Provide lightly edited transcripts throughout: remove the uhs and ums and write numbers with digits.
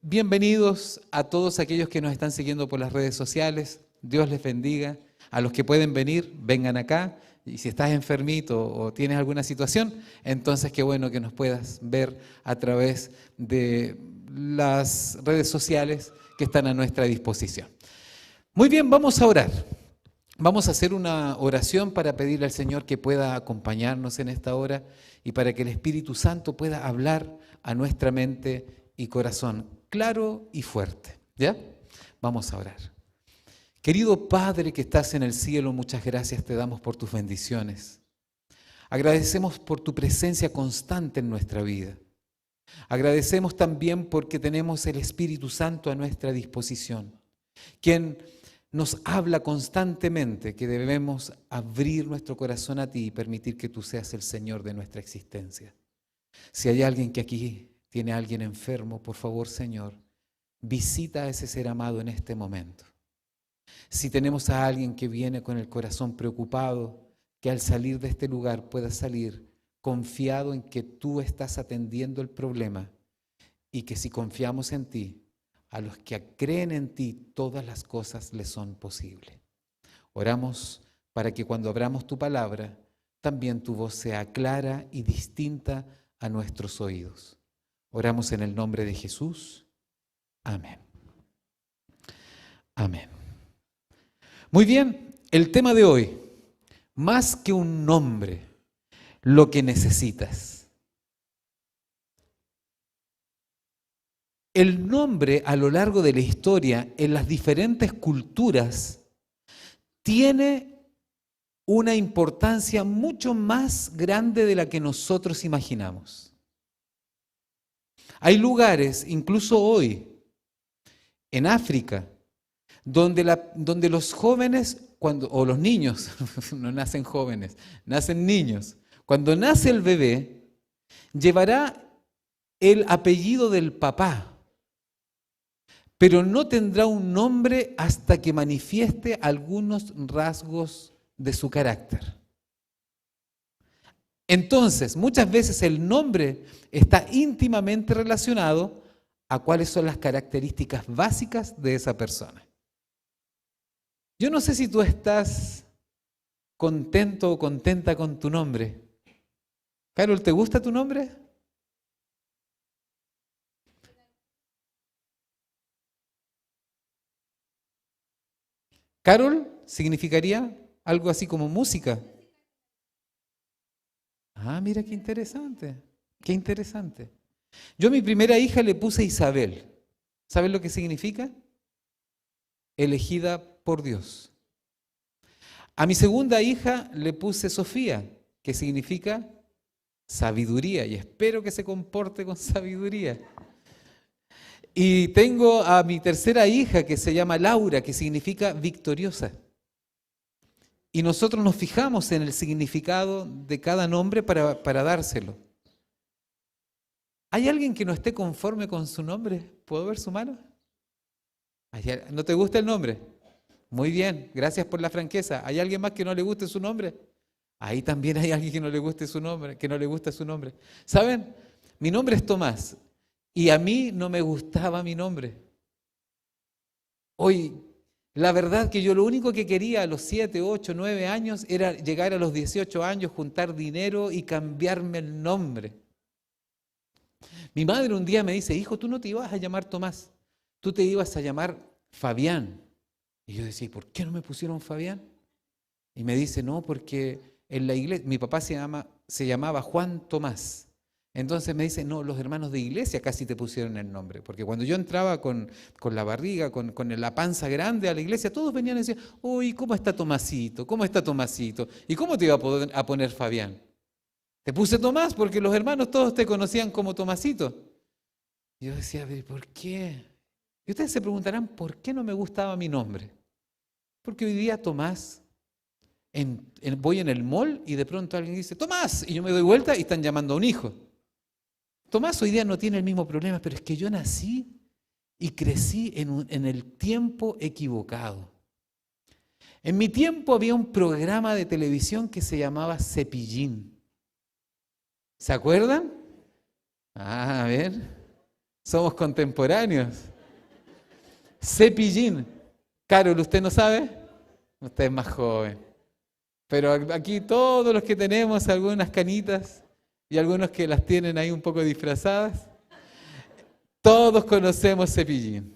Bienvenidos a todos aquellos que nos están siguiendo por las redes sociales. Dios les bendiga. A los que pueden venir, vengan acá. Y si estás enfermito o tienes alguna situación, entonces qué bueno que nos puedas ver a través de las redes sociales que están a nuestra disposición. Muy bien, vamos a orar. Vamos a hacer una oración para pedirle al Señor que pueda acompañarnos en esta hora y para que el Espíritu Santo pueda hablar a nuestra mente y corazón claro y fuerte. ¿Ya? Vamos a orar. Querido Padre que estás en el cielo, muchas gracias te damos por tus bendiciones. Agradecemos por tu presencia constante en nuestra vida. Agradecemos también porque tenemos el Espíritu Santo a nuestra disposición, quien nos habla constantemente que debemos abrir nuestro corazón a ti y permitir que tú seas el Señor de nuestra existencia. Si hay alguien que aquí tiene a alguien enfermo, por favor, Señor, visita a ese ser amado en este momento. Si tenemos a alguien que viene con el corazón preocupado, que al salir de este lugar pueda salir confiado en que tú estás atendiendo el problema y que si confiamos en ti, a los que creen en ti, todas las cosas les son posibles. Oramos para que cuando abramos tu palabra, también tu voz sea clara y distinta a nuestros oídos. Oramos en el nombre de Jesús. Amén. Amén. Muy bien, el tema de hoy, más que un nombre, lo que necesitas. El nombre a lo largo de la historia, en las diferentes culturas, tiene una importancia mucho más grande de la que nosotros imaginamos. Hay lugares, incluso hoy, en África, donde los jóvenes, o los niños, no nacen jóvenes, nacen niños. Cuando nace el bebé, llevará el apellido del papá, pero no tendrá un nombre hasta que manifieste algunos rasgos de su carácter. Entonces, muchas veces el nombre está íntimamente relacionado a cuáles son las características básicas de esa persona. Yo no sé si tú estás contento o contenta con tu nombre. Carol, ¿te gusta tu nombre? Carol significaría algo así como música. Ah, mira qué interesante, qué interesante. Yo a mi primera hija le puse Isabel. ¿Sabes lo que significa? Elegida por Dios. A mi segunda hija le puse Sofía, que significa sabiduría, y espero que se comporte con sabiduría. Y tengo a mi tercera hija que se llama Laura, que significa victoriosa. Y nosotros nos fijamos en el significado de cada nombre para dárselo. ¿Hay alguien que no esté conforme con su nombre? ¿Puedo ver su mano? ¿No te gusta el nombre? Muy bien, gracias por la franqueza. ¿Hay alguien más que no le guste su nombre? Ahí también hay alguien que no le guste su nombre, que no le gusta su nombre. ¿Saben? Mi nombre es Tomás y a mí no me gustaba mi nombre. Hoy, la verdad que yo lo único que quería a los 7, 8, 9 años era llegar a los 18 años, juntar dinero y cambiarme el nombre. Mi madre un día me dice, hijo, tú no te ibas a llamar Tomás, tú te ibas a llamar Fabián. Y yo decía, ¿por qué no me pusieron Fabián? Y me dice, no, porque en la iglesia, mi papá se llamaba Juan Tomás. Entonces me dice, no, los hermanos de iglesia casi te pusieron el nombre. Porque cuando yo entraba con la barriga, con la panza grande a la iglesia, todos venían y decían, uy, ¿cómo está Tomasito? ¿Cómo está Tomasito? ¿Y cómo te iba a poner Fabián? Te puse Tomás porque los hermanos todos te conocían como Tomasito. Y yo decía, ¿por qué? Y ustedes se preguntarán, ¿por qué no me gustaba mi nombre? Porque hoy día Tomás, voy en el mall y de pronto alguien dice, Tomás, y yo me doy vuelta y están llamando a un hijo. Tomás hoy día no tiene el mismo problema, pero es que yo nací y crecí en el tiempo equivocado. En mi tiempo había un programa de televisión que se llamaba Cepillín. ¿Se acuerdan? A ver. Somos contemporáneos. Cepillín. Carol, ¿usted no sabe? Usted es más joven. Pero aquí todos los que tenemos algunas canitas y algunos que las tienen ahí un poco disfrazadas, todos conocemos Cepillín.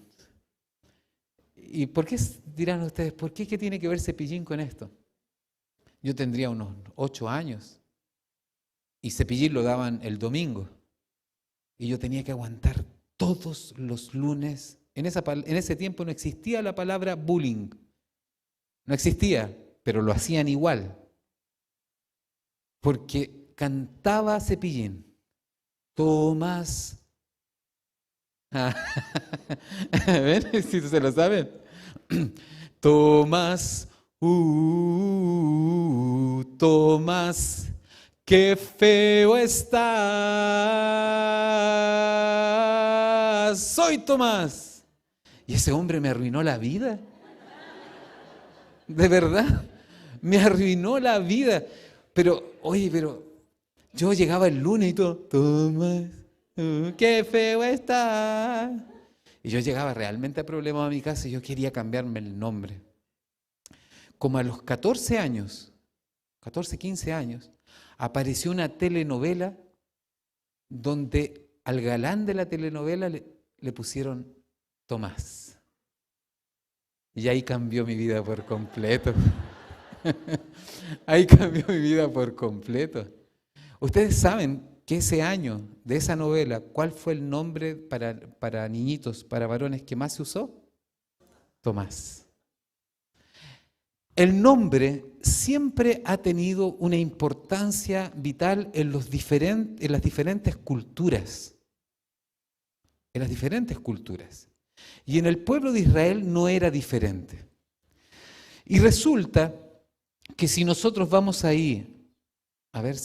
¿Y por qué dirán ustedes, por qué tiene que ver Cepillín con esto? Yo tendría unos 8 años y Cepillín lo daban el domingo y yo tenía que aguantar todos los lunes. En ese tiempo no existía la palabra bullying, no existía, pero lo hacían igual, porque cantaba Cepillín. Tomás. ¿Ven? Si se lo saben. Tomás, Tomás, qué feo estás. Soy Tomás. Y ese hombre me arruinó la vida. De verdad, me arruinó la vida. Pero, oye, yo llegaba el lunes y todo, Tomás, qué feo está. Y yo llegaba realmente a problemas a mi casa y yo quería cambiarme el nombre. Como a los 14 años, 14, 15 años, apareció una telenovela donde al galán de la telenovela le pusieron Tomás. Y ahí cambió mi vida por completo. Ahí cambió mi vida por completo. Ustedes saben que ese año de esa novela, ¿cuál fue el nombre para niñitos, para varones que más se usó? Tomás. El nombre siempre ha tenido una importancia vital en las diferentes culturas. En las diferentes culturas. Y en el pueblo de Israel no era diferente. Y resulta que si nosotros vamos ahí, a ver,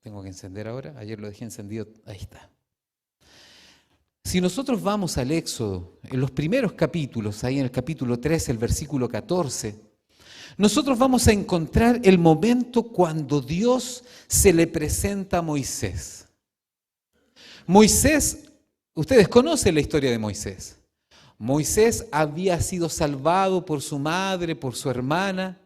tengo que encender ahora, ayer lo dejé encendido, ahí está. Si nosotros vamos al Éxodo, en los primeros capítulos, ahí en el capítulo 13, el versículo 14, nosotros vamos a encontrar el momento cuando Dios se le presenta a Moisés. Moisés, ustedes conocen la historia de Moisés. Moisés había sido salvado por su madre, por su hermana,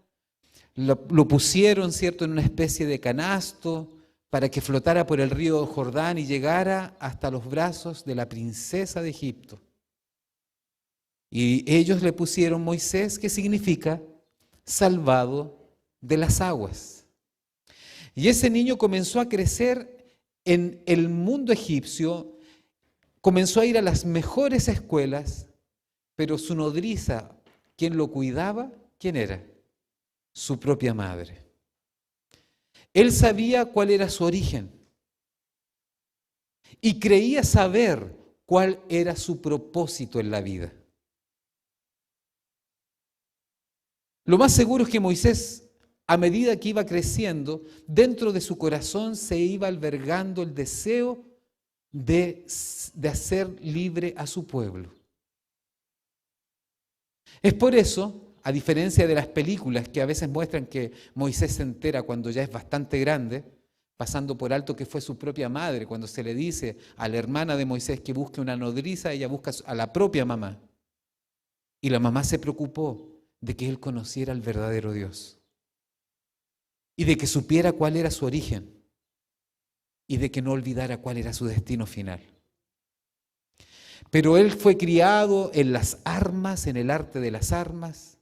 lo pusieron, ¿cierto?, en una especie de canasto para que flotara por el río Jordán y llegara hasta los brazos de la princesa de Egipto. Y ellos le pusieron Moisés, que significa salvado de las aguas. Y ese niño comenzó a crecer en el mundo egipcio, comenzó a ir a las mejores escuelas, pero su nodriza, ¿quién lo cuidaba? ¿Quién era? Su propia madre. Él sabía cuál era su origen y creía saber cuál era su propósito en la vida. Lo más seguro es que Moisés, a medida que iba creciendo, dentro de su corazón se iba albergando el deseo de hacer libre a su pueblo. Es por eso, a diferencia de las películas que a veces muestran que Moisés se entera cuando ya es bastante grande, pasando por alto que fue su propia madre, cuando se le dice a la hermana de Moisés que busque una nodriza, ella busca a la propia mamá. Y la mamá se preocupó de que él conociera al verdadero Dios y de que supiera cuál era su origen y de que no olvidara cuál era su destino final. Pero él fue criado en las armas, en el arte de las armas.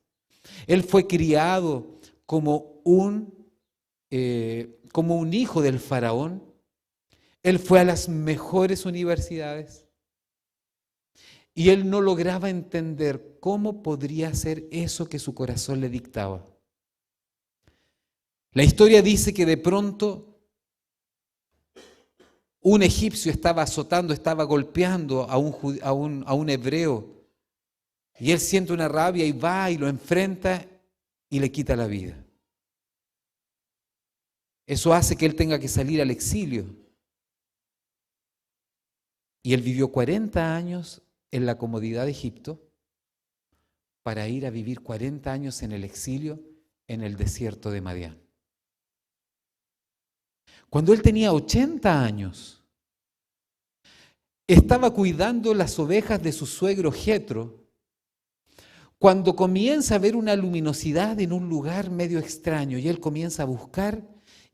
Él fue criado como un hijo del faraón. Él fue a las mejores universidades. Y él no lograba entender cómo podría hacer eso que su corazón le dictaba. La historia dice que de pronto un egipcio estaba azotando, estaba golpeando a un hebreo. Y él siente una rabia y va y lo enfrenta y le quita la vida. Eso hace que él tenga que salir al exilio. Y él vivió 40 años en la comodidad de Egipto para ir a vivir 40 años en el exilio en el desierto de Madián. Cuando él tenía 80 años, estaba cuidando las ovejas de su suegro Jetro, cuando comienza a ver una luminosidad en un lugar medio extraño y él comienza a buscar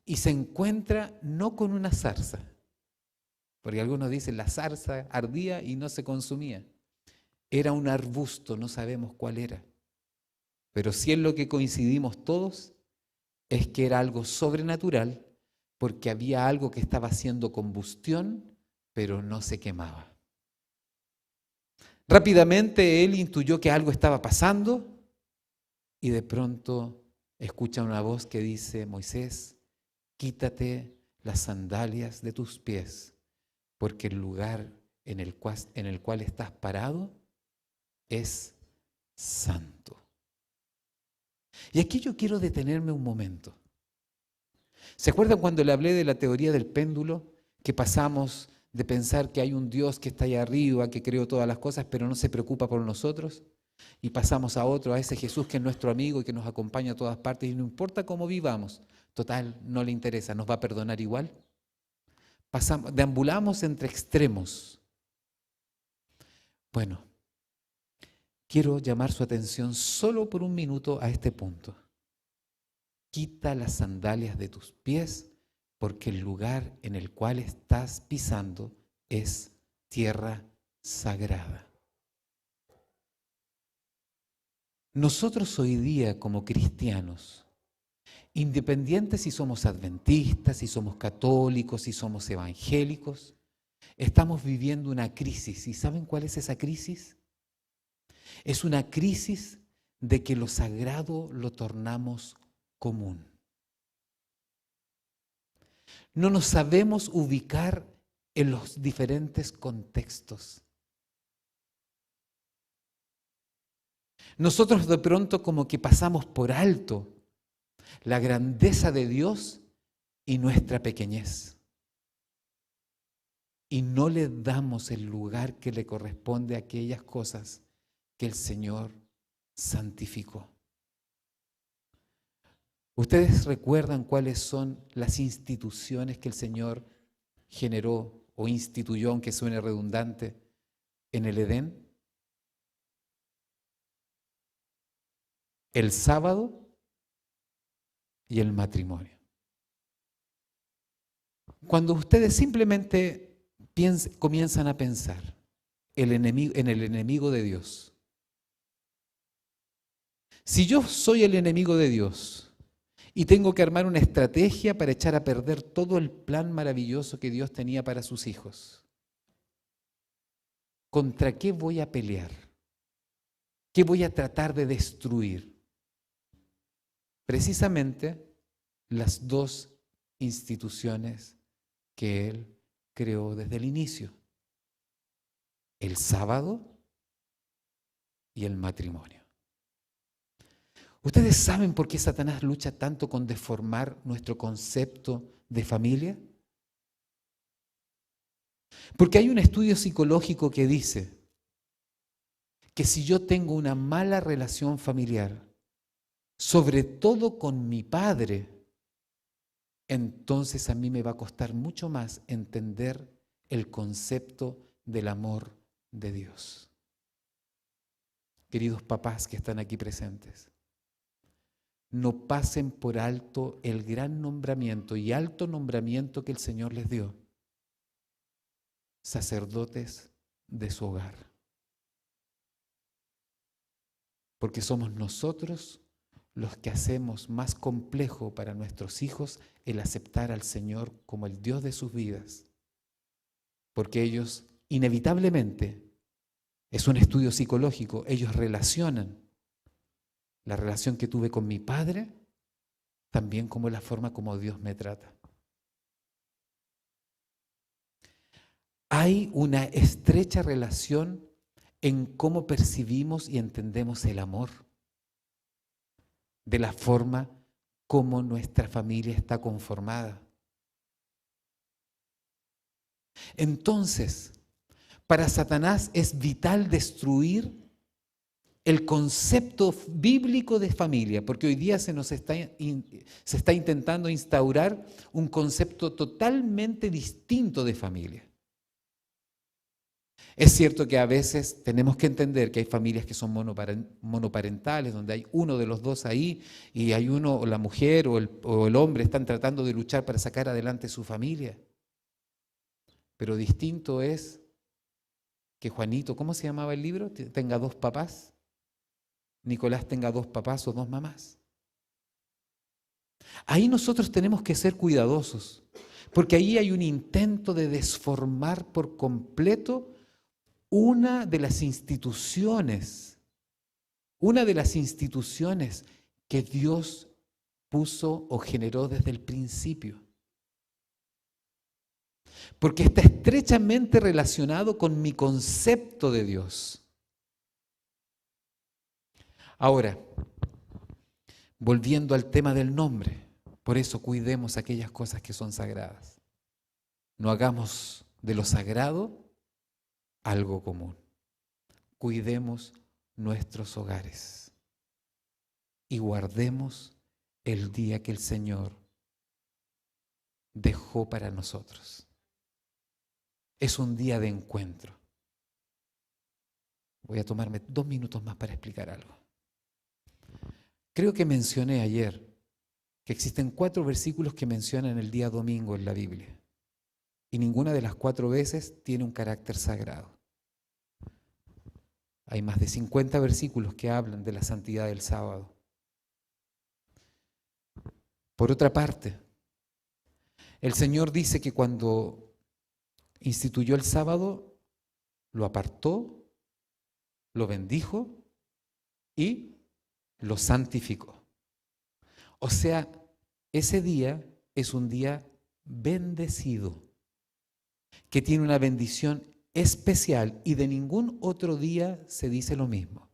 y se encuentra no con una zarza, porque algunos dicen la zarza ardía y no se consumía. Era un arbusto, no sabemos cuál era. Pero sí en lo que coincidimos todos es que era algo sobrenatural, porque había algo que estaba haciendo combustión, pero no se quemaba. Rápidamente él intuyó que algo estaba pasando y de pronto escucha una voz que dice: Moisés, quítate las sandalias de tus pies, porque el lugar en el cual estás parado es santo. Y aquí yo quiero detenerme un momento. ¿Se acuerdan cuando le hablé de la teoría del péndulo? Que pasamos de pensar que hay un Dios que está allá arriba, que creó todas las cosas, pero no se preocupa por nosotros. Y pasamos a otro, a ese Jesús que es nuestro amigo y que nos acompaña a todas partes y no importa cómo vivamos, total, no le interesa, nos va a perdonar igual. Deambulamos entre extremos. Bueno, quiero llamar su atención solo por un minuto a este punto. Quita las sandalias de tus pies, porque el lugar en el cual estás pisando es tierra sagrada. Nosotros hoy día como cristianos, independientes si somos adventistas, si somos católicos, si somos evangélicos, estamos viviendo una crisis. ¿Y saben cuál es esa crisis? Es una crisis de que lo sagrado lo tornamos común. No nos sabemos ubicar en los diferentes contextos. Nosotros de pronto como que pasamos por alto la grandeza de Dios y nuestra pequeñez. Y no le damos el lugar que le corresponde a aquellas cosas que el Señor santificó. ¿Ustedes recuerdan cuáles son las instituciones que el Señor generó o instituyó, aunque suene redundante, en el Edén? El sábado y el matrimonio. Cuando ustedes simplemente comienzan a pensar en el enemigo de Dios. Si yo soy el enemigo de Dios y tengo que armar una estrategia para echar a perder todo el plan maravilloso que Dios tenía para sus hijos, ¿contra qué voy a pelear? ¿Qué voy a tratar de destruir? Precisamente las dos instituciones que Él creó desde el inicio: el sábado y el matrimonio. ¿Ustedes saben por qué Satanás lucha tanto con deformar nuestro concepto de familia? Porque hay un estudio psicológico que dice que si yo tengo una mala relación familiar, sobre todo con mi padre, entonces a mí me va a costar mucho más entender el concepto del amor de Dios. Queridos papás que están aquí presentes, no pasen por alto el gran nombramiento y alto nombramiento que el Señor les dio: sacerdotes de su hogar. Porque somos nosotros los que hacemos más complejo para nuestros hijos el aceptar al Señor como el Dios de sus vidas. Porque ellos, inevitablemente, es un estudio psicológico, ellos relacionan la relación que tuve con mi padre también como la forma como Dios me trata. Hay una estrecha relación en cómo percibimos y entendemos el amor, de la forma como nuestra familia está conformada. Entonces, para Satanás es vital destruir el concepto bíblico de familia, porque hoy día se está intentando instaurar un concepto totalmente distinto de familia. Es cierto que a veces tenemos que entender que hay familias que son monoparentales, donde hay uno de los dos ahí y hay uno, o la mujer o el hombre están tratando de luchar para sacar adelante su familia. Pero distinto es que Juanito, ¿cómo se llamaba el libro? Tenga dos papás. Nicolás tenga dos papás o dos mamás. Ahí nosotros tenemos que ser cuidadosos, porque ahí hay un intento de desformar por completo una de las instituciones que Dios puso o generó desde el principio. Porque está estrechamente relacionado con mi concepto de Dios. Ahora, volviendo al tema del nombre, por eso cuidemos aquellas cosas que son sagradas. No hagamos de lo sagrado algo común. Cuidemos nuestros hogares y guardemos el día que el Señor dejó para nosotros. Es un día de encuentro. Voy a tomarme 2 minutos más para explicar algo. Creo que mencioné ayer que existen 4 versículos que mencionan el día domingo en la Biblia. Y ninguna de las 4 veces tiene un carácter sagrado. Hay más de 50 versículos que hablan de la santidad del sábado. Por otra parte, el Señor dice que cuando instituyó el sábado, lo apartó, lo bendijo y lo santificó. O sea, ese día es un día bendecido, que tiene una bendición especial y de ningún otro día se dice lo mismo.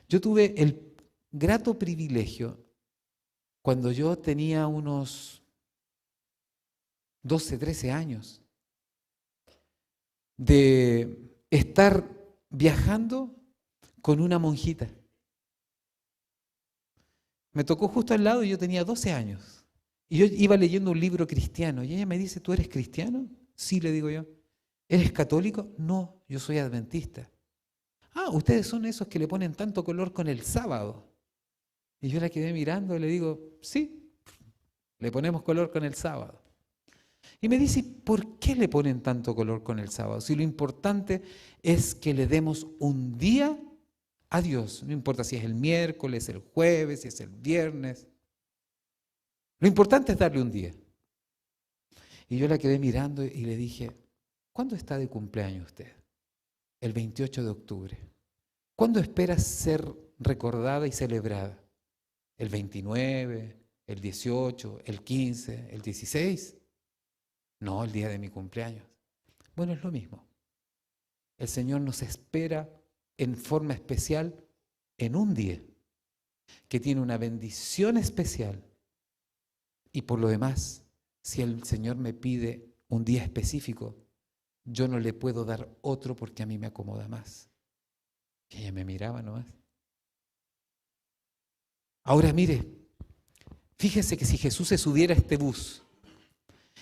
Yo tuve el grato privilegio, cuando yo tenía unos 12, 13 años, de estar viajando con una monjita. Me tocó justo al lado y yo tenía 12 años. Y yo iba leyendo un libro cristiano y ella me dice, ¿tú eres cristiano? Sí, le digo yo. ¿Eres católico? No, yo soy adventista. Ah, ustedes son esos que le ponen tanto color con el sábado. Y yo la quedé mirando y le digo, sí, le ponemos color con el sábado. Y me dice, ¿por qué le ponen tanto color con el sábado? Si lo importante es que le demos un día a Dios. No importa si es el miércoles, el jueves, si es el viernes. Lo importante es darle un día. Y yo la quedé mirando y le dije, ¿cuándo está de cumpleaños usted? El 28 de octubre. ¿Cuándo esperas ser recordada y celebrada? ¿El 29, el 18, el 15, el 16? No, el día de mi cumpleaños. Bueno, es lo mismo. El Señor nos espera en forma especial en un día que tiene una bendición especial. Y por lo demás, si el Señor me pide un día específico, yo no le puedo dar otro porque a mí me acomoda más. Y ella me miraba nomás. Ahora mire, fíjese que si Jesús se subiera a este bus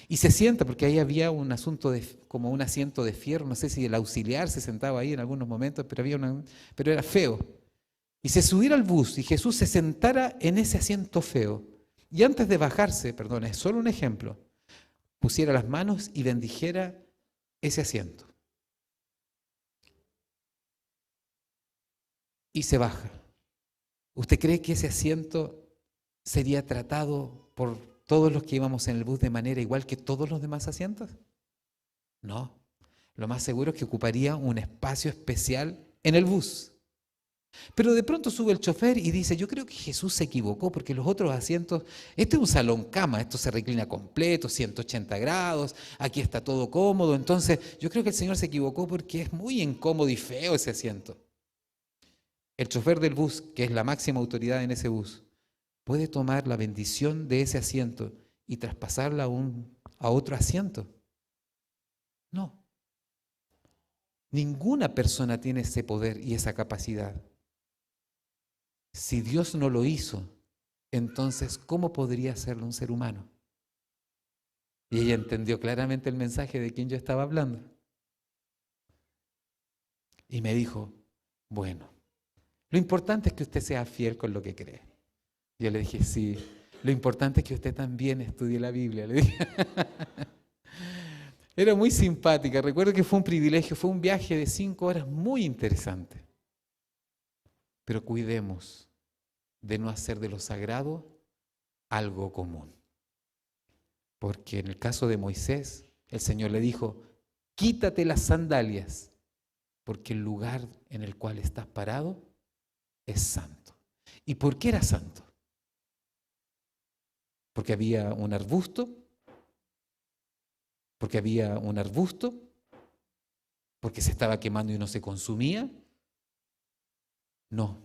y se sienta, porque ahí había un asunto como un asiento de fierro, no sé si el auxiliar se sentaba ahí en algunos momentos, pero era feo. Y se subiera al bus y Jesús se sentara en ese asiento feo. Y antes de bajarse, perdón, es solo un ejemplo, pusiera las manos y bendijera ese asiento. Y se baja. ¿Usted cree que ese asiento sería tratado por todos los que íbamos en el bus de manera igual que todos los demás asientos? No. Lo más seguro es que ocuparía un espacio especial en el bus. Pero de pronto sube el chofer y dice, yo creo que Jesús se equivocó porque los otros asientos, este es un salón cama, esto se reclina completo, 180 grados, aquí está todo cómodo, entonces yo creo que el Señor se equivocó porque es muy incómodo y feo ese asiento. El chofer del bus, que es la máxima autoridad en ese bus, puede tomar la bendición de ese asiento y traspasarla a otro asiento. No. Ninguna persona tiene ese poder y esa capacidad. Si Dios no lo hizo, entonces, ¿cómo podría hacerlo un ser humano? Y ella entendió claramente el mensaje de quien yo estaba hablando. Y me dijo, bueno, lo importante es que usted sea fiel con lo que cree. Yo le dije, sí, lo importante es que usted también estudie la Biblia. Le dije. Era muy simpática, recuerdo que fue un privilegio, fue un viaje de 5 horas muy interesante. Pero cuidemos de no hacer de lo sagrado algo común. Porque en el caso de Moisés, el Señor le dijo, quítate las sandalias, porque el lugar en el cual estás parado es santo. ¿Y por qué era santo? Porque había un arbusto, porque se estaba quemando y no se consumía. No,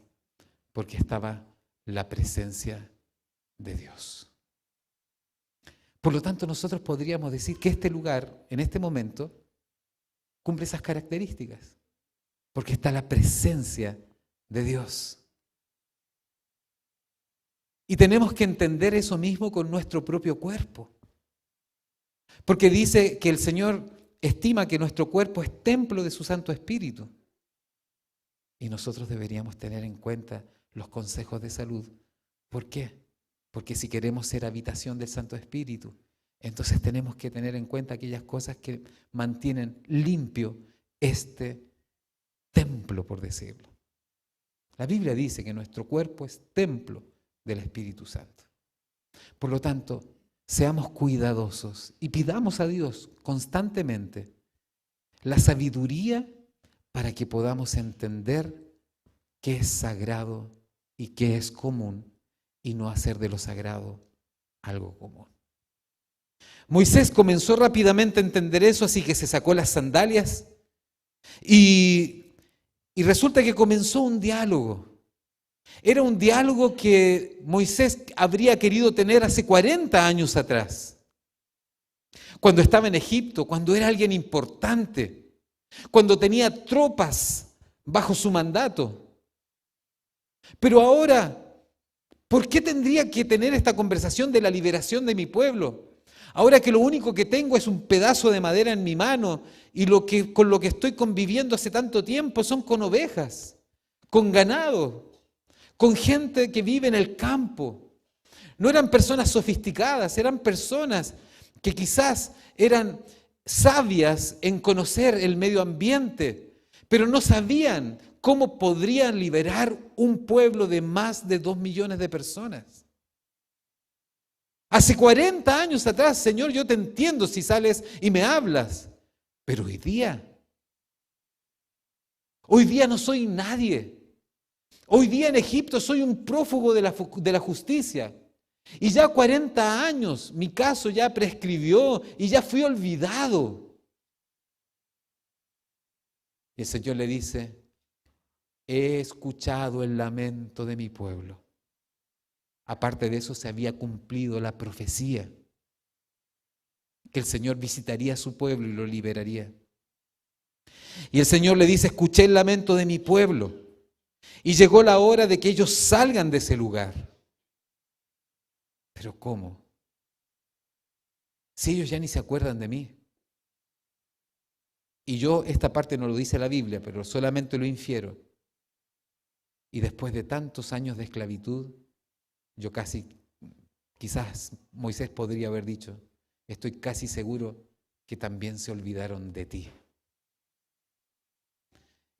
porque estaba la presencia de Dios. Por lo tanto, nosotros podríamos decir que este lugar, en este momento, cumple esas características, porque está la presencia de Dios. Y tenemos que entender eso mismo con nuestro propio cuerpo. Porque dice que el Señor estima que nuestro cuerpo es templo de su Santo Espíritu. Y nosotros deberíamos tener en cuenta los consejos de salud. ¿Por qué? Porque si queremos ser habitación del Santo Espíritu, entonces tenemos que tener en cuenta aquellas cosas que mantienen limpio este templo, por decirlo. La Biblia dice que nuestro cuerpo es templo del Espíritu Santo. Por lo tanto, seamos cuidadosos y pidamos a Dios constantemente la sabiduría para que podamos entender qué es sagrado y qué es común y no hacer de lo sagrado algo común. Moisés comenzó rápidamente a entender eso, así que se sacó las sandalias y resulta que comenzó un diálogo. Era un diálogo que Moisés habría querido tener hace 40 años atrás, cuando estaba en Egipto, cuando era alguien importante, cuando tenía tropas bajo su mandato. Pero ahora, ¿por qué tendría que tener esta conversación de la liberación de mi pueblo? Ahora que lo único que tengo es un pedazo de madera en mi mano y con lo que estoy conviviendo hace tanto tiempo son con ovejas, con ganado, con gente que vive en el campo. No eran personas sofisticadas, eran personas que quizás eran sabias en conocer el medio ambiente, pero no sabían cómo podrían liberar un pueblo de más de 2 millones de personas. Hace 40 años atrás, Señor, yo te entiendo si sales y me hablas, pero hoy día no soy nadie. Hoy día en Egipto soy un prófugo de la justicia. Y ya 40 años mi caso ya prescribió y ya fui olvidado. Y el Señor le dice, he escuchado el lamento de mi pueblo. Aparte de eso, se había cumplido la profecía que el Señor visitaría a su pueblo y lo liberaría. Y el Señor le dice, escuché el lamento de mi pueblo y llegó la hora de que ellos salgan de ese lugar. ¿Pero cómo? Si ellos ya ni se acuerdan de mí. Y yo, esta parte no lo dice la Biblia, pero solamente lo infiero. Y después de tantos años de esclavitud, quizás Moisés podría haber dicho, estoy casi seguro que también se olvidaron de ti.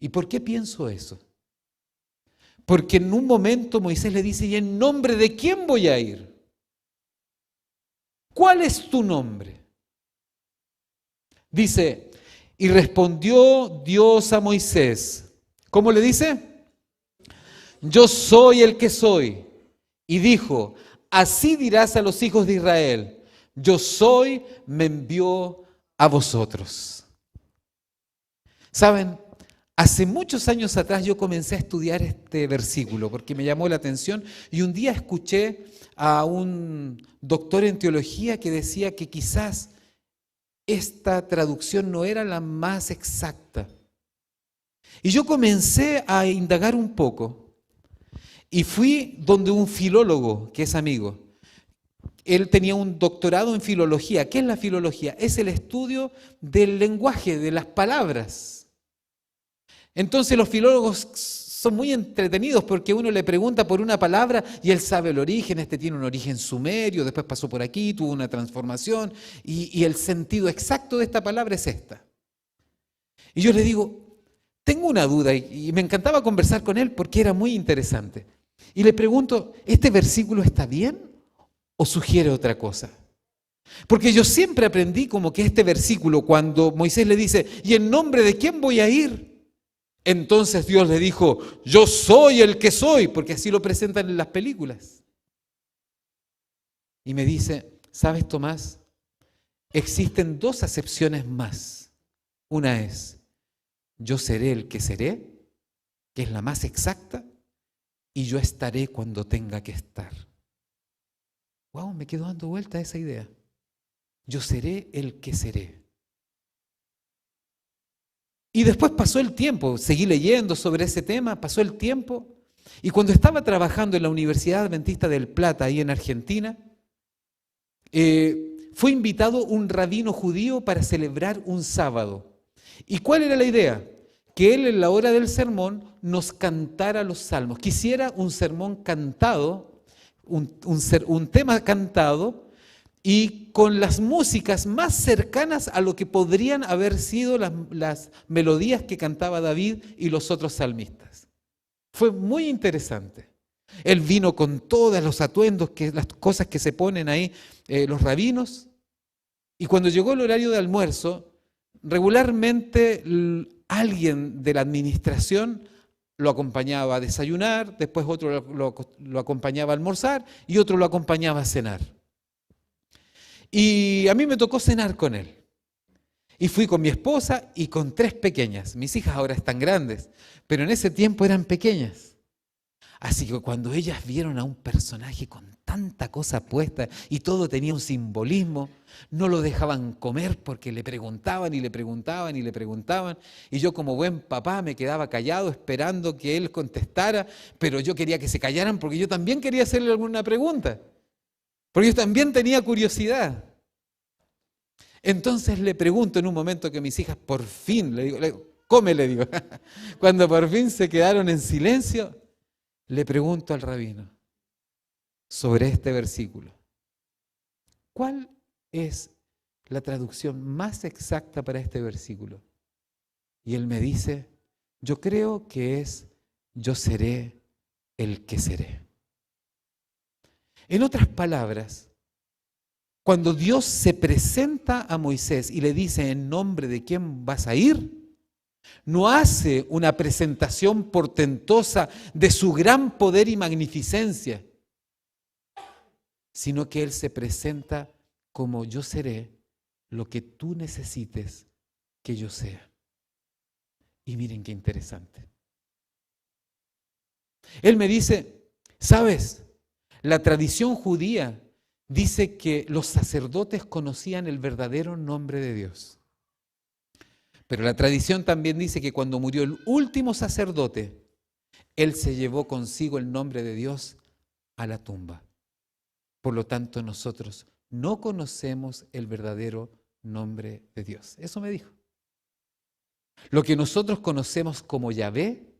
¿Y por qué pienso eso? Porque en un momento Moisés le dice, ¿y en nombre de quién voy a ir? ¿Cuál es tu nombre? Dice, y respondió Dios a Moisés. ¿Cómo le dice? Yo soy el que soy. Y dijo, así dirás a los hijos de Israel, yo soy, me envió a vosotros. ¿Saben? Hace muchos años atrás yo comencé a estudiar este versículo porque me llamó la atención y un día escuché a un doctor en teología que decía que quizás esta traducción no era la más exacta. Y yo comencé a indagar un poco y fui donde un filólogo que es amigo. Él tenía un doctorado en filología. ¿Qué es la filología? Es el estudio del lenguaje, de las palabras. Entonces los filólogos son muy entretenidos porque uno le pregunta por una palabra y él sabe el origen. Este tiene un origen sumerio, después pasó por aquí, tuvo una transformación y el sentido exacto de esta palabra es esta. Y yo le digo, tengo una duda y me encantaba conversar con él porque era muy interesante. Y le pregunto, ¿este versículo está bien o sugiere otra cosa? Porque yo siempre aprendí como que este versículo, cuando Moisés le dice, ¿y en nombre de quién voy a ir? Entonces Dios le dijo, yo soy el que soy, porque así lo presentan en las películas. Y me dice, ¿sabes, Tomás? Existen dos acepciones más. Una es, yo seré el que seré, que es la más exacta, y yo estaré cuando tenga que estar. Wow, me quedo dando vuelta a esa idea. Yo seré el que seré. Y después pasó el tiempo, seguí leyendo sobre ese tema, pasó el tiempo, y cuando estaba trabajando en la Universidad Adventista del Plata, ahí en Argentina, fue invitado un rabino judío para celebrar un sábado. ¿Y cuál era la idea? Que él en la hora del sermón nos cantara los salmos, que hiciera un sermón cantado, un tema cantado, y con las músicas más cercanas a lo que podrían haber sido las melodías que cantaba David y los otros salmistas. Fue muy interesante. Él vino con todos los atuendos, las cosas que se ponen ahí los rabinos, y cuando llegó el horario de almuerzo, regularmente alguien de la administración lo acompañaba a desayunar, después otro lo acompañaba a almorzar y otro lo acompañaba a cenar. Y a mí me tocó cenar con él. Y fui con mi esposa y con 3 pequeñas. Mis hijas ahora están grandes, pero en ese tiempo eran pequeñas. Así que cuando ellas vieron a un personaje con tanta cosa puesta y todo tenía un simbolismo, no lo dejaban comer porque le preguntaban y le preguntaban y le preguntaban. Y yo como buen papá me quedaba callado esperando que él contestara, pero yo quería que se callaran porque yo también quería hacerle alguna pregunta. Porque yo también tenía curiosidad. Entonces le pregunto en un momento que mis hijas por fin, le digo, come, le digo, cuando por fin se quedaron en silencio, le pregunto al rabino sobre este versículo. ¿Cuál es la traducción más exacta para este versículo? Y él me dice, yo creo que es, yo seré el que seré. En otras palabras, cuando Dios se presenta a Moisés y le dice en nombre de quién vas a ir, no hace una presentación portentosa de su gran poder y magnificencia, sino que Él se presenta como yo seré lo que tú necesites que yo sea. Y miren qué interesante. Él me dice, ¿sabes? La tradición judía dice que los sacerdotes conocían el verdadero nombre de Dios. Pero la tradición también dice que cuando murió el último sacerdote, él se llevó consigo el nombre de Dios a la tumba. Por lo tanto, nosotros no conocemos el verdadero nombre de Dios. Eso me dijo. Lo que nosotros conocemos como Yahvé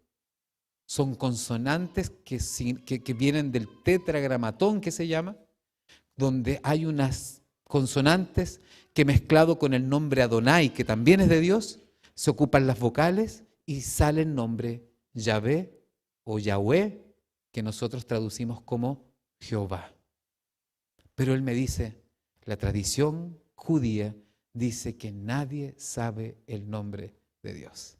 son consonantes que vienen del tetragramatón que se llama, donde hay unas consonantes que mezclado con el nombre Adonai, que también es de Dios, se ocupan las vocales y sale el nombre Yahvé o Yahweh, que nosotros traducimos como Jehová. Pero él me dice, la tradición judía dice que nadie sabe el nombre de Dios.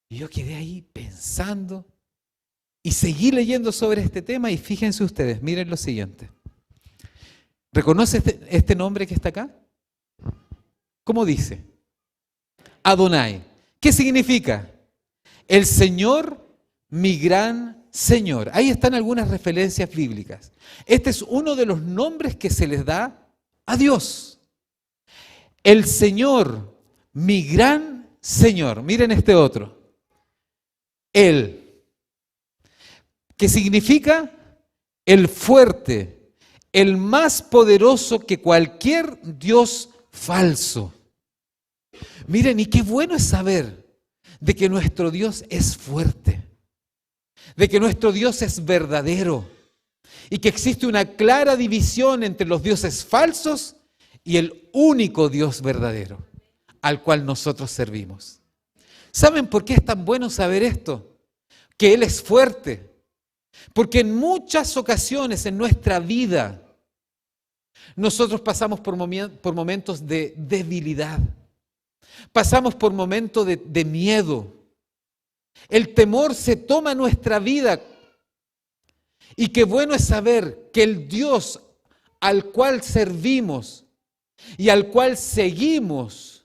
Y yo quedé ahí pensando y seguí leyendo sobre este tema y fíjense ustedes, miren lo siguiente. ¿Reconoce este nombre que está acá? ¿Cómo dice? Adonai. ¿Qué significa? El Señor, mi gran Señor. Ahí están algunas referencias bíblicas. Este es uno de los nombres que se les da a Dios. El Señor, mi gran Señor. Miren este otro. Él. ¿Qué significa? El fuerte. El más poderoso que cualquier Dios falso. Miren, y qué bueno es saber de que nuestro Dios es fuerte, de que nuestro Dios es verdadero y que existe una clara división entre los dioses falsos y el único Dios verdadero al cual nosotros servimos. ¿Saben por qué es tan bueno saber esto? Que Él es fuerte. Porque en muchas ocasiones en nuestra vida nosotros pasamos por momentos de debilidad. Pasamos por momentos de miedo. El temor se toma nuestra vida. Y qué bueno es saber que el Dios al cual servimos y al cual seguimos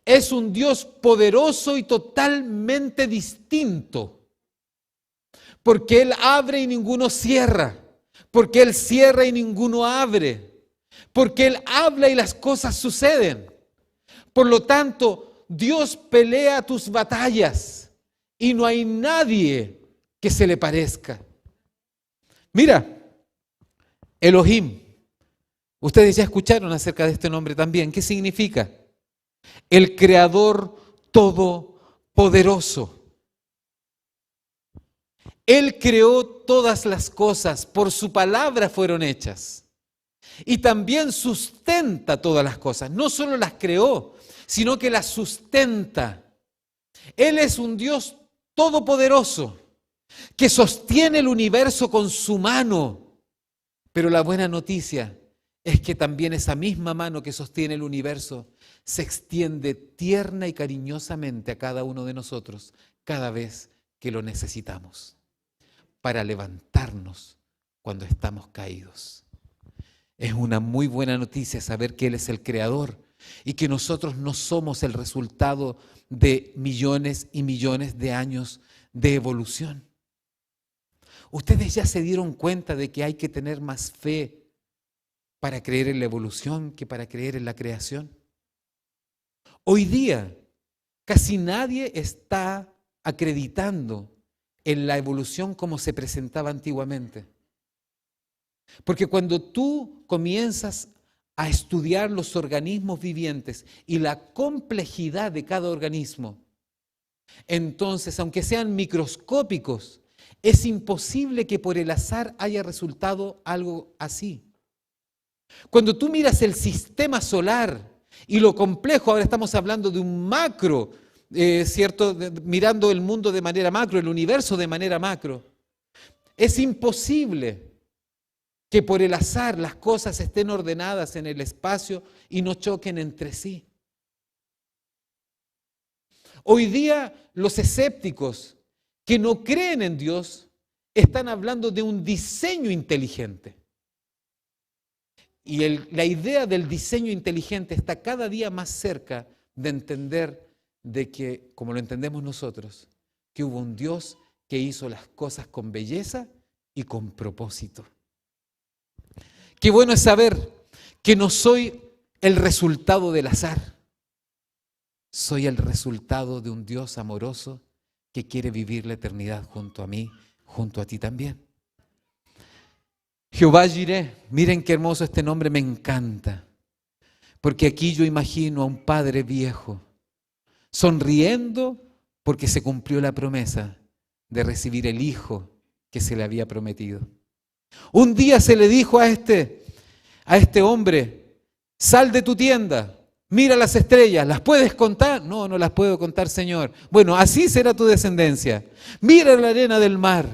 es un Dios poderoso y totalmente distinto. Porque Él abre y ninguno cierra. Porque Él cierra y ninguno abre. Porque Él habla y las cosas suceden. Por lo tanto, Dios pelea tus batallas y no hay nadie que se le parezca. Mira, Elohim. Ustedes ya escucharon acerca de este nombre también. ¿Qué significa? El Creador Todopoderoso. Él creó todas las cosas, por su palabra fueron hechas. Y también sustenta todas las cosas. No solo las creó, sino que las sustenta. Él es un Dios todopoderoso que sostiene el universo con su mano. Pero la buena noticia es que también esa misma mano que sostiene el universo se extiende tierna y cariñosamente a cada uno de nosotros cada vez que lo necesitamos, para levantarnos cuando estamos caídos. Es una muy buena noticia saber que Él es el Creador y que nosotros no somos el resultado de millones y millones de años de evolución. Ustedes ya se dieron cuenta de que hay que tener más fe para creer en la evolución que para creer en la creación. Hoy día casi nadie está acreditando en la evolución como se presentaba antiguamente. Porque cuando tú comienzas a estudiar los organismos vivientes y la complejidad de cada organismo, entonces, aunque sean microscópicos, es imposible que por el azar haya resultado algo así. Cuando tú miras el sistema solar y lo complejo, ahora estamos hablando de un macro, ¿cierto? Mirando el mundo de manera macro, el universo de manera macro. Es imposible que por el azar las cosas estén ordenadas en el espacio y no choquen entre sí. Hoy día los escépticos que no creen en Dios están hablando de un diseño inteligente. Y la idea del diseño inteligente está cada día más cerca de entender de que, como lo entendemos nosotros, que hubo un Dios que hizo las cosas con belleza y con propósito. Qué bueno es saber que no soy el resultado del azar. Soy el resultado de un Dios amoroso que quiere vivir la eternidad junto a mí, junto a ti también. Jehová Jireh, miren qué hermoso este nombre, me encanta. Porque aquí yo imagino a un padre viejo sonriendo porque se cumplió la promesa de recibir el hijo que se le había prometido. Un día se le dijo a este hombre, sal de tu tienda, mira las estrellas, ¿las puedes contar? No, no las puedo contar, Señor. Bueno, así será tu descendencia. Mira la arena del mar.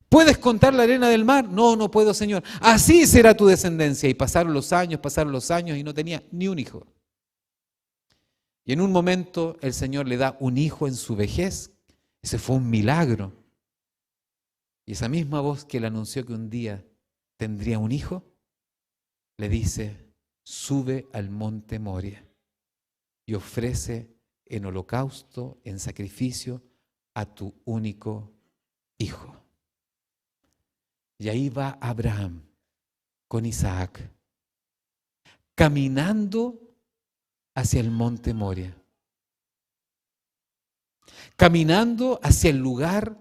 ¿Puedes contar la arena del mar? No, no puedo, Señor. Así será tu descendencia. Y pasaron los años y no tenía ni un hijo. Y en un momento el Señor le da un hijo en su vejez. Ese fue un milagro. Y esa misma voz que le anunció que un día tendría un hijo, le dice, sube al monte Moria y ofrece en holocausto, en sacrificio, a tu único hijo. Y ahí va Abraham con Isaac, caminando hacia el monte Moria, caminando hacia el lugar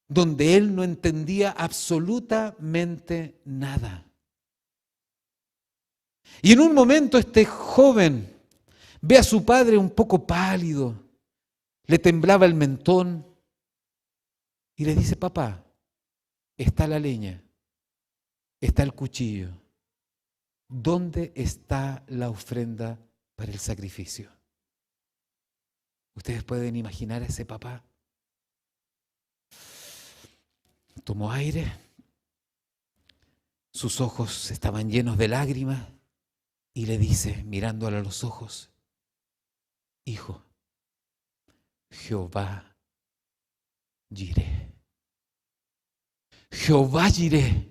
donde él no entendía absolutamente nada. Y en un momento este joven ve a su padre un poco pálido, le temblaba el mentón y le dice: papá, está la leña, está el cuchillo, ¿dónde está la ofrenda para el sacrificio? Ustedes pueden imaginar a ese papá. Tomó aire, sus ojos estaban llenos de lágrimas y le dice, mirándole a los ojos: hijo, Jehová Jireh. Jehová Jireh.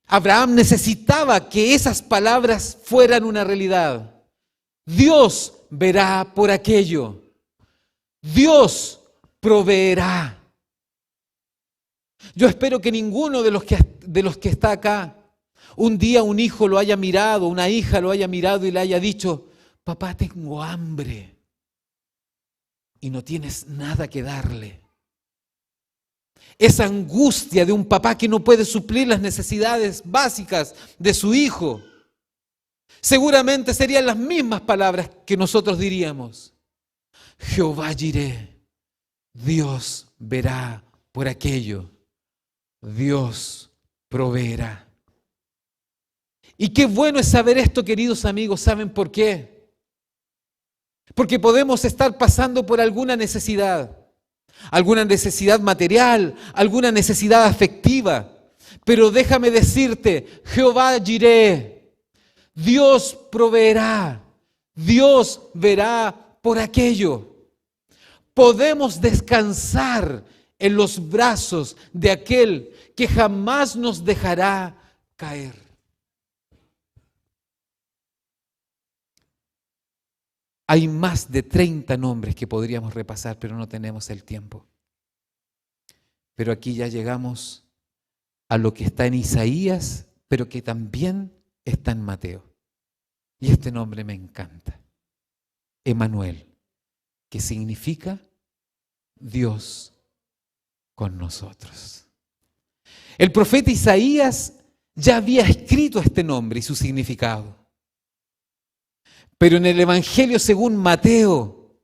Abraham necesitaba que esas palabras fueran una realidad. Dios verá por aquello. Dios proveerá. Yo espero que ninguno de los que está acá, un día un hijo lo haya mirado, una hija lo haya mirado y le haya dicho: papá, tengo hambre, y no tienes nada que darle. Esa angustia de un papá que no puede suplir las necesidades básicas de su hijo, seguramente serían las mismas palabras que nosotros diríamos: Jehová Jireh, Dios verá por aquello, Dios proveerá. Y qué bueno es saber esto, queridos amigos. ¿Saben por qué? Porque podemos estar pasando por alguna necesidad material, alguna necesidad afectiva. Pero déjame decirte, Jehová Jireh, Dios proveerá, Dios verá por aquello. Podemos descansar en los brazos de aquel que jamás nos dejará caer. Hay más de 30 nombres que podríamos repasar, pero no tenemos el tiempo. Pero aquí ya llegamos a lo que está en Isaías, pero que también está en Mateo. Y este nombre me encanta: Emmanuel, que significa Dios con nosotros. El profeta Isaías ya había escrito este nombre y su significado. Pero en el Evangelio según Mateo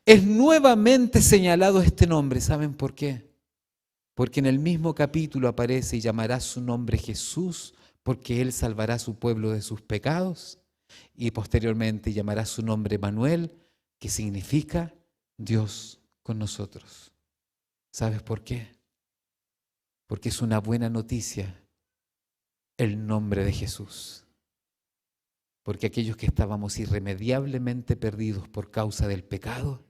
es nuevamente señalado este nombre. ¿Saben por qué? Porque en el mismo capítulo aparece: y llamará su nombre Jesús, porque Él salvará a su pueblo de sus pecados. Y posteriormente llamará su nombre Emmanuel, que significa Dios con nosotros. ¿Sabes por qué? Porque es una buena noticia el nombre de Jesús. Porque aquellos que estábamos irremediablemente perdidos por causa del pecado,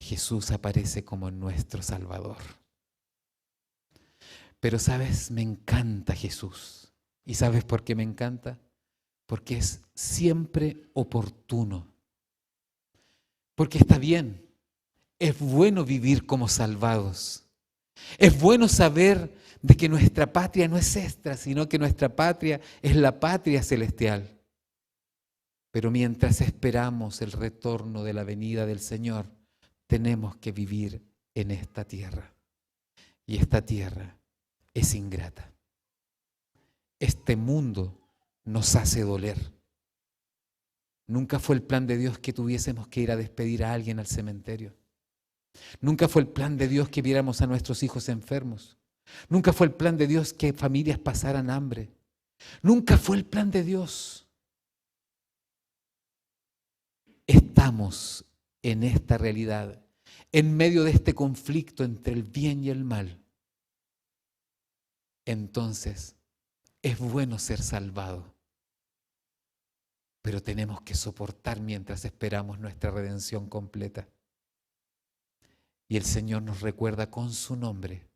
Jesús aparece como nuestro Salvador. Pero ¿sabes? Me encanta Jesús. ¿Y sabes por qué me encanta? Porque es siempre oportuno. Porque está bien. Es bueno vivir como salvados. Es bueno saber de que nuestra patria no es esta, sino que nuestra patria es la patria celestial. Pero mientras esperamos el retorno de la venida del Señor, tenemos que vivir en esta tierra. Y esta tierra es ingrata. Este mundo nos hace doler. Nunca fue el plan de Dios que tuviésemos que ir a despedir a alguien al cementerio. Nunca fue el plan de Dios que viéramos a nuestros hijos enfermos. Nunca fue el plan de Dios que familias pasaran hambre. Nunca fue el plan de Dios. Estamos en esta realidad, en medio de este conflicto entre el bien y el mal. Entonces, es bueno ser salvado, pero tenemos que soportar mientras esperamos nuestra redención completa. Y el Señor nos recuerda con su nombre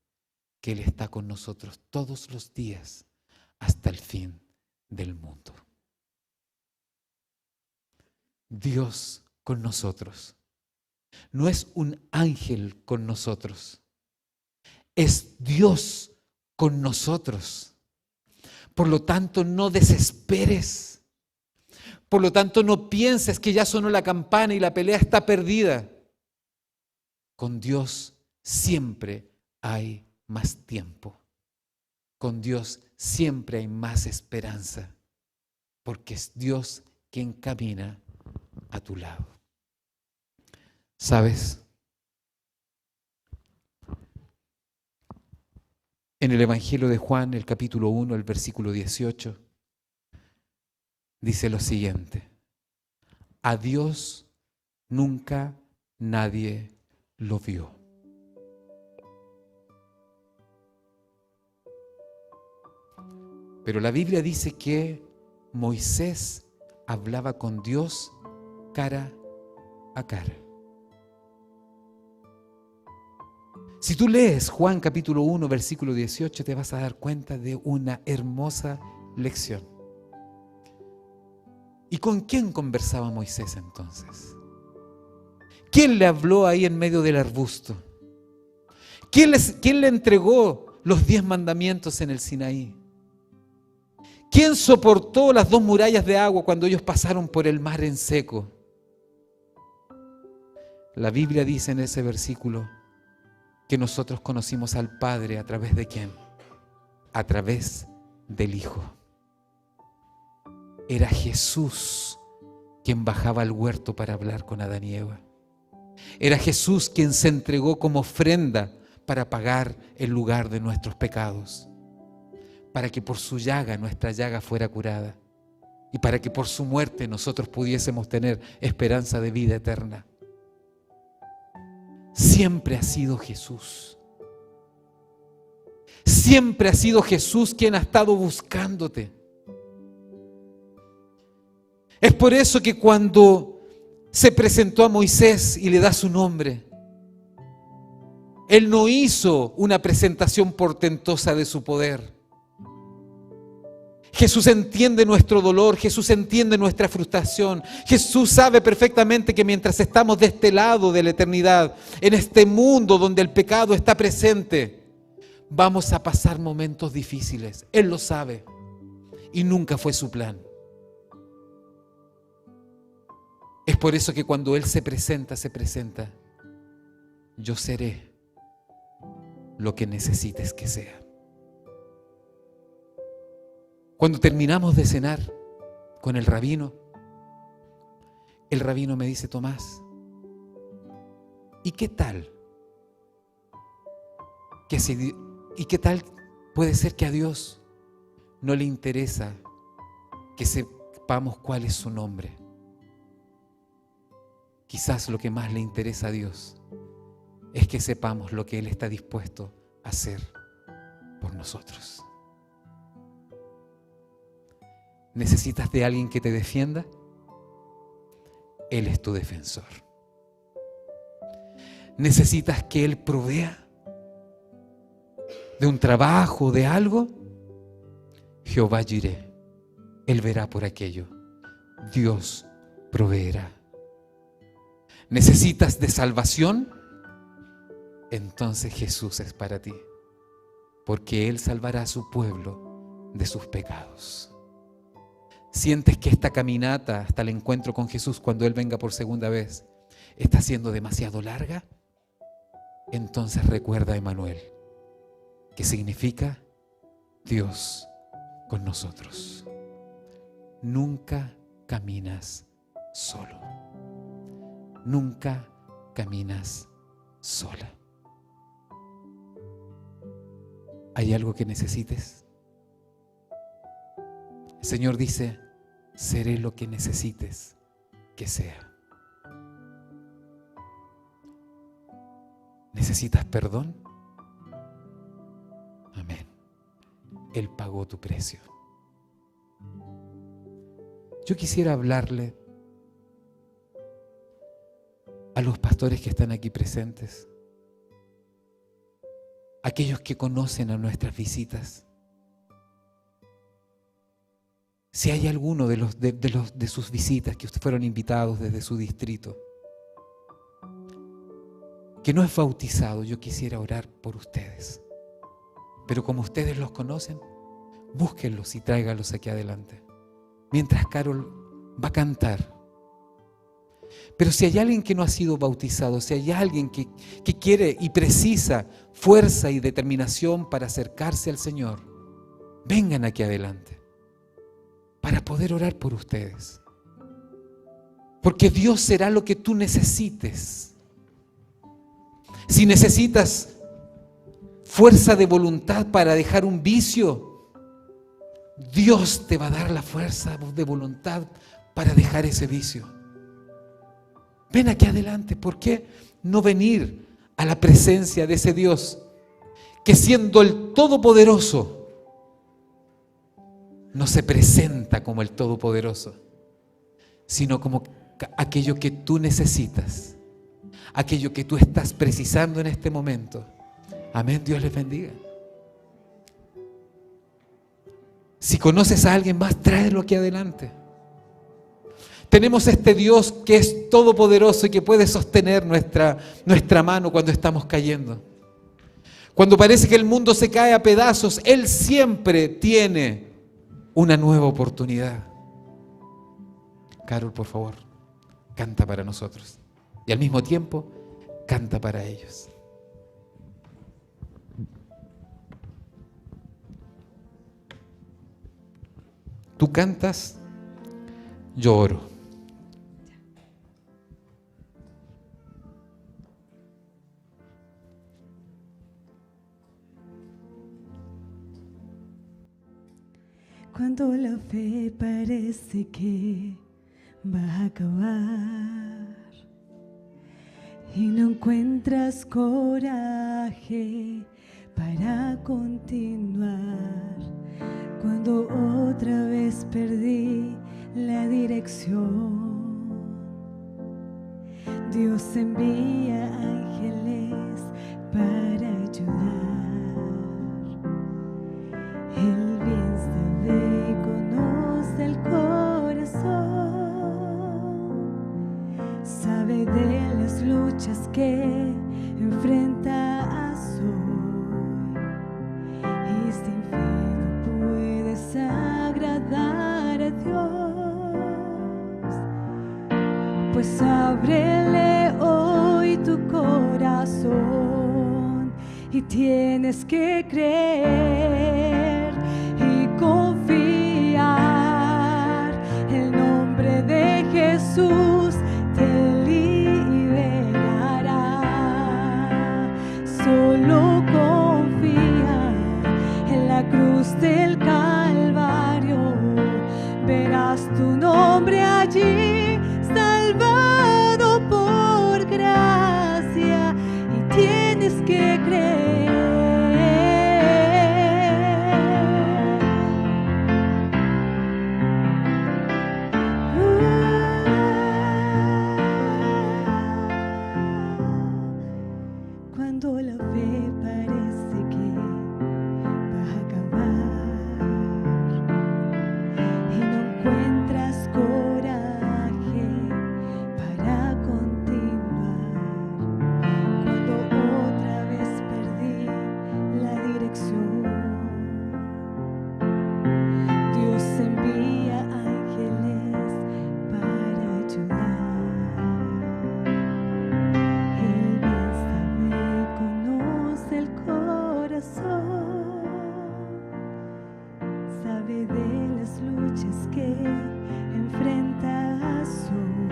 que Él está con nosotros todos los días hasta el fin del mundo. Dios con nosotros. No es un ángel con nosotros. Es Dios con nosotros. Por lo tanto, no desesperes. Por lo tanto, no pienses que ya sonó la campana y la pelea está perdida. Con Dios siempre hay más tiempo. Con Dios siempre hay más esperanza, porque es Dios quien camina a tu lado. ¿Sabes? En el Evangelio de Juan, el capítulo 1, el versículo 18, dice lo siguiente: a Dios nunca nadie lo vio. Pero la Biblia dice que Moisés hablaba con Dios cara a cara. Si tú lees Juan capítulo 1, versículo 18, te vas a dar cuenta de una hermosa lección. ¿Y con quién conversaba Moisés entonces? ¿Quién le habló ahí en medio del arbusto? ¿Quién le entregó los 10 mandamientos en el Sinaí? ¿Quién soportó las 2 murallas de agua cuando ellos pasaron por el mar en seco? La Biblia dice en ese versículo que nosotros conocimos al Padre ¿a través de quién? A través del Hijo. Era Jesús quien bajaba al huerto para hablar con Adán y Eva. Era Jesús quien se entregó como ofrenda para pagar el lugar de nuestros pecados, para que por su llaga nuestra llaga fuera curada y para que por su muerte nosotros pudiésemos tener esperanza de vida eterna. Siempre ha sido Jesús. Siempre ha sido Jesús quien ha estado buscándote. Es por eso que cuando se presentó a Moisés y le da su nombre, Él no hizo una presentación portentosa de su poder. Jesús entiende nuestro dolor, Jesús entiende nuestra frustración. Jesús sabe perfectamente que mientras estamos de este lado de la eternidad, en este mundo donde el pecado está presente, vamos a pasar momentos difíciles. Él lo sabe y nunca fue su plan. Es por eso que cuando Él se presenta, yo seré lo que necesites que sea. Cuando terminamos de cenar con el rabino me dice: Tomás, ¿y qué tal? ¿Y qué tal puede ser que a Dios no le interesa que sepamos cuál es su nombre? Quizás lo que más le interesa a Dios es que sepamos lo que Él está dispuesto a hacer por nosotros. ¿Necesitas de alguien que te defienda? Él es tu defensor. ¿Necesitas que Él provea de un trabajo, de algo? Jehová Jireh, Él verá por aquello. Dios proveerá. ¿Necesitas de salvación? Entonces Jesús es para ti, porque Él salvará a su pueblo de sus pecados. ¿Sientes que esta caminata hasta el encuentro con Jesús, cuando Él venga por segunda vez, está siendo demasiado larga? Entonces recuerda a Emmanuel, que significa Dios con nosotros. Nunca caminas solo. Nunca caminas sola. ¿Hay algo que necesites? El Señor dice: seré lo que necesites que sea. ¿Necesitas perdón? Amén. Él pagó tu precio. Yo quisiera hablarle a los pastores que están aquí presentes, aquellos que conocen a nuestras visitas. Si hay alguno de sus visitas que fueron invitados desde su distrito, que no es bautizado, yo quisiera orar por ustedes. Pero como ustedes los conocen, búsquenlos y tráiganlos aquí adelante. Mientras Carol va a cantar. Pero si hay alguien que no ha sido bautizado, si hay alguien que quiere y precisa fuerza y determinación para acercarse al Señor, vengan aquí adelante para poder orar por ustedes. Porque Dios será lo que tú necesites. Si necesitas fuerza de voluntad para dejar un vicio, Dios te va a dar la fuerza de voluntad para dejar ese vicio. Ven aquí adelante. ¿Por qué no venir a la presencia de ese Dios que, siendo el Todopoderoso, no se presenta como el Todopoderoso, sino como aquello que tú necesitas, aquello que tú estás precisando en este momento? Amén, Dios les bendiga. Si conoces a alguien más, tráelo aquí adelante. Tenemos este Dios que es todopoderoso y que puede sostener nuestra mano cuando estamos cayendo. Cuando parece que el mundo se cae a pedazos, Él siempre tiene una nueva oportunidad. Carol, por favor, canta para nosotros. Y al mismo tiempo, canta para ellos. Tú cantas, yo oro. Cuando la fe parece que va a acabar y no encuentras coraje para continuar, cuando otra vez perdí la dirección, Dios envía ángeles para ayudar. Él bien sabe y conoce el corazón, sabe de las luchas que enfrentas hoy, y sin fe no puedes agradar a Dios. Pues ábrele hoy tu corazón y tienes que creer y confiar. El nombre de Jesús te liberará. Solo confía en la cruz del Calvario, verás tu nombre allí, salvado por gracia, y tienes que creer. Cuando la fe parece que va a acabar y no encuentras coraje para continuar, cuando otra vez perdí la dirección, Dios envía ángeles para ayudar. Él bien sabe y conoce el corazón, sabe de las luchas que enfrentas hoy,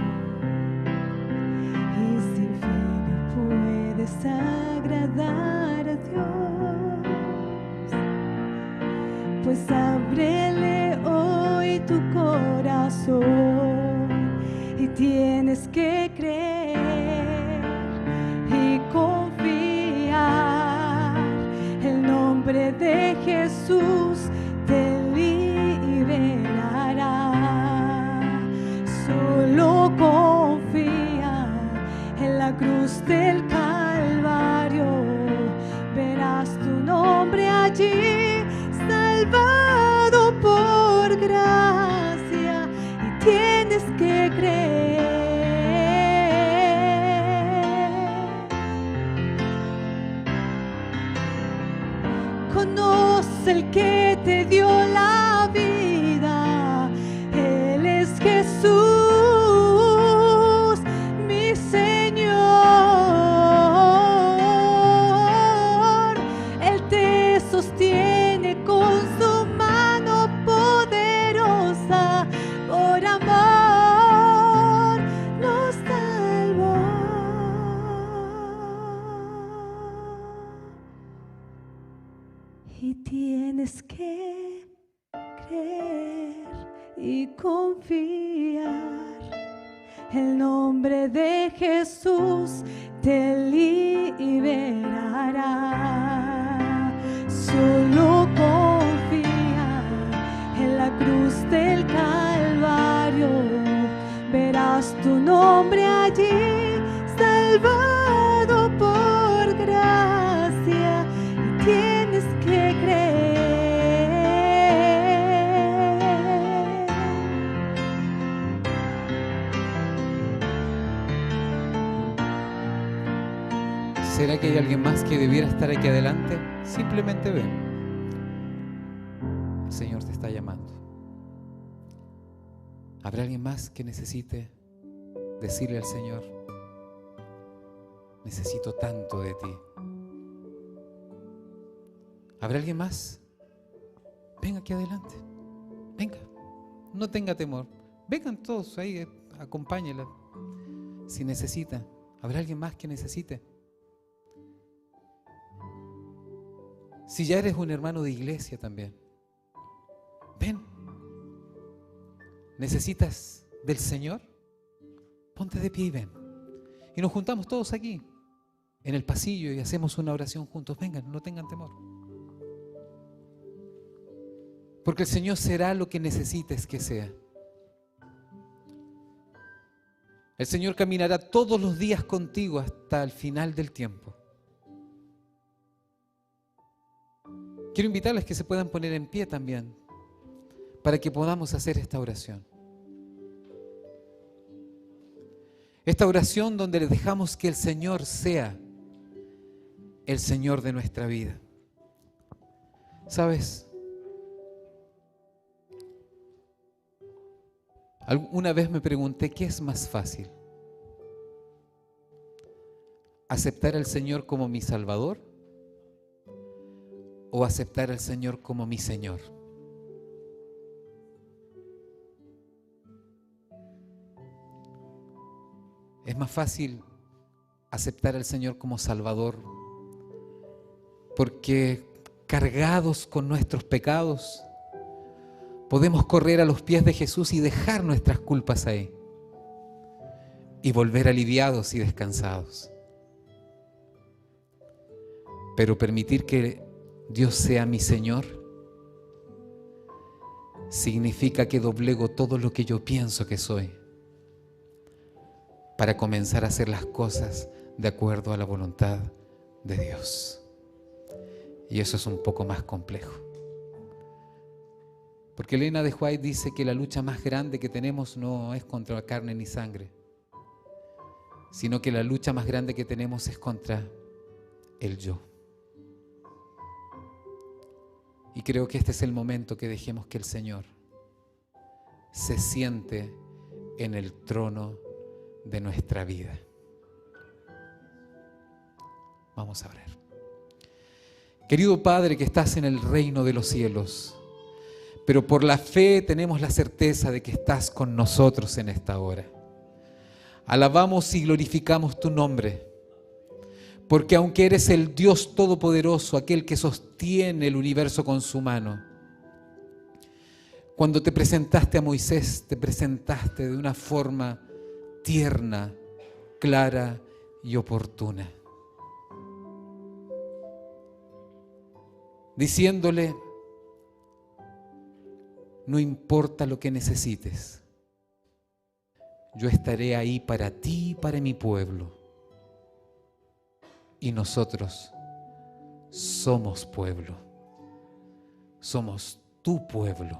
y sin fe no puedes agradar a Dios. Pues ábrele hoy tu corazón y tienes que creer y confiar. El nombre de Jesús te liberará. Solo confía en la cruz del Calvario, verás tu nombre allí, salvado por gracia, y tienes que creer. Conoce el que te dio la vida, Él es Jesús, mi Señor. Él te sostiene con su mano poderosa, por amor nos salvó. tienes que creer y confiar. El nombre de Jesús te liberará. Solo confía en la cruz del Calvario. Verás tu nombre allí, salvado por gracia. Y tienes que creer. ¿Será que hay alguien más que debiera estar aquí adelante? Simplemente ven. El Señor te está llamando. ¿Habrá alguien más que necesite decirle al Señor: necesito tanto de ti? ¿Habrá alguien más? Venga aquí adelante. Venga. No tenga temor. Vengan todos ahí, acompáñela. Si necesita. ¿Habrá alguien más que necesite? Si ya eres un hermano de iglesia también, ven. ¿Necesitas del Señor? Ponte de pie y ven. Y nos juntamos todos aquí, en el pasillo, y hacemos una oración juntos. Vengan, no tengan temor. Porque el Señor será lo que necesites que sea. El Señor caminará todos los días contigo hasta el final del tiempo. Quiero invitarles que se puedan poner en pie también para que podamos hacer esta oración. Esta oración donde le dejamos que el Señor sea el Señor de nuestra vida. ¿Sabes? Una vez me pregunté, ¿qué es más fácil? ¿Aceptar al Señor como mi Salvador? ¿O aceptar al Señor como mi Señor? Es más fácil aceptar al Señor como Salvador, porque cargados con nuestros pecados, podemos correr a los pies de Jesús y dejar nuestras culpas ahí y volver aliviados y descansados. Pero permitir que Dios sea mi Señor significa que doblego todo lo que yo pienso que soy para comenzar a hacer las cosas de acuerdo a la voluntad de Dios. Y eso es un poco más complejo. Porque Elena de White dice que la lucha más grande que tenemos no es contra carne ni sangre, sino que la lucha más grande que tenemos es contra el yo. Y creo que este es el momento que dejemos que el Señor se siente en el trono de nuestra vida. Vamos a orar. Querido Padre que estás en el reino de los cielos, pero por la fe tenemos la certeza de que estás con nosotros en esta hora. Alabamos y glorificamos tu nombre, porque aunque eres el Dios Todopoderoso, aquel que sostiene el universo con su mano, cuando te presentaste a Moisés, te presentaste de una forma tierna, clara y oportuna, diciéndole: no importa lo que necesites, yo estaré ahí para ti y para mi pueblo. Y nosotros somos pueblo, somos tu pueblo.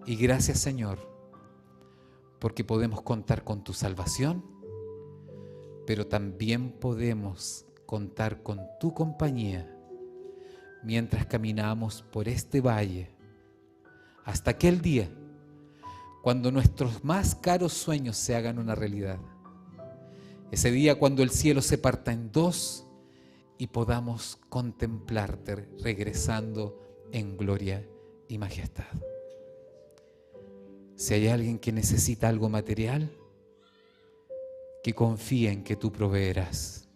Y gracias, Señor, porque podemos contar con tu salvación, pero también podemos contar con tu compañía mientras caminamos por este valle hasta aquel día cuando nuestros más caros sueños se hagan una realidad. Ese día cuando el cielo se parta en dos y podamos contemplarte regresando en gloria y majestad. Si hay alguien que necesita algo material, que confíe en que tú proveerás.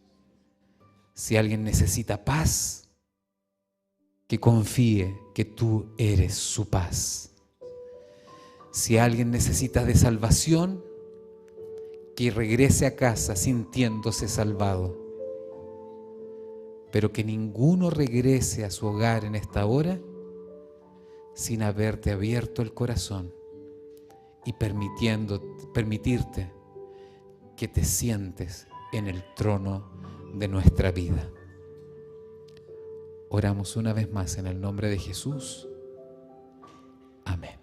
Si alguien necesita paz, que confíe que tú eres su paz. Si alguien necesita de salvación, que regrese a casa sintiéndose salvado. Pero que ninguno regrese a su hogar en esta hora sin haberte abierto el corazón y permitirte que te sientes en el trono de nuestra vida. Oramos una vez más en el nombre de Jesús. Amén.